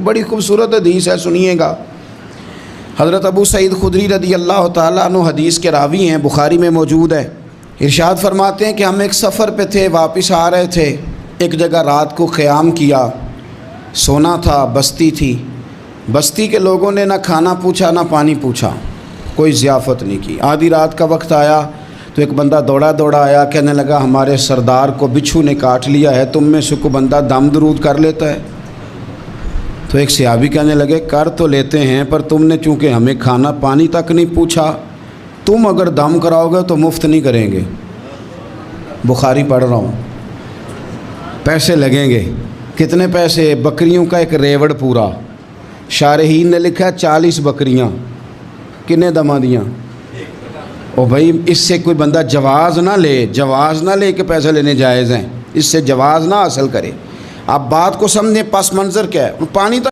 بڑی خوبصورت حدیث ہے، سنیے گا۔ حضرت ابو سعید خدری رضی اللہ تعالیٰ عنہ حدیث کے راوی ہیں، بخاری میں موجود ہے۔ ارشاد فرماتے ہیں کہ ہم ایک سفر پہ تھے، واپس آ رہے تھے، ایک جگہ رات کو قیام کیا، سونا تھا، بستی تھی۔ بستی کے لوگوں نے نہ کھانا پوچھا نہ پانی پوچھا، کوئی ضیافت نہیں کی۔ آدھی رات کا وقت آیا تو ایک بندہ دوڑا دوڑا آیا، کہنے لگا ہمارے سردار کو بچھو نے کاٹ لیا ہے، تم میں سے کوئی بندہ دم درود کر لیتا ہے؟ تو ایک صحابی کہنے لگے کر تو لیتے ہیں، پر تم نے چونکہ ہمیں کھانا پانی تک نہیں پوچھا، تم اگر دم کراؤ گے تو مفت نہیں کریں گے۔ بخاری پڑھ رہا ہوں، پیسے لگیں گے۔ کتنے پیسے؟ بکریوں کا ایک ریوڑ پورا۔ شارحین نے لکھا 40 بکریاں، کنے دمہ دیاں؟ او بھائی اس سے کوئی بندہ جواز نہ لے کہ پیسے لینے جائز ہیں، اس سے جواز نہ حاصل کرے۔ آپ بات کو سمجھیں، پس منظر کیا ہے؟ پانی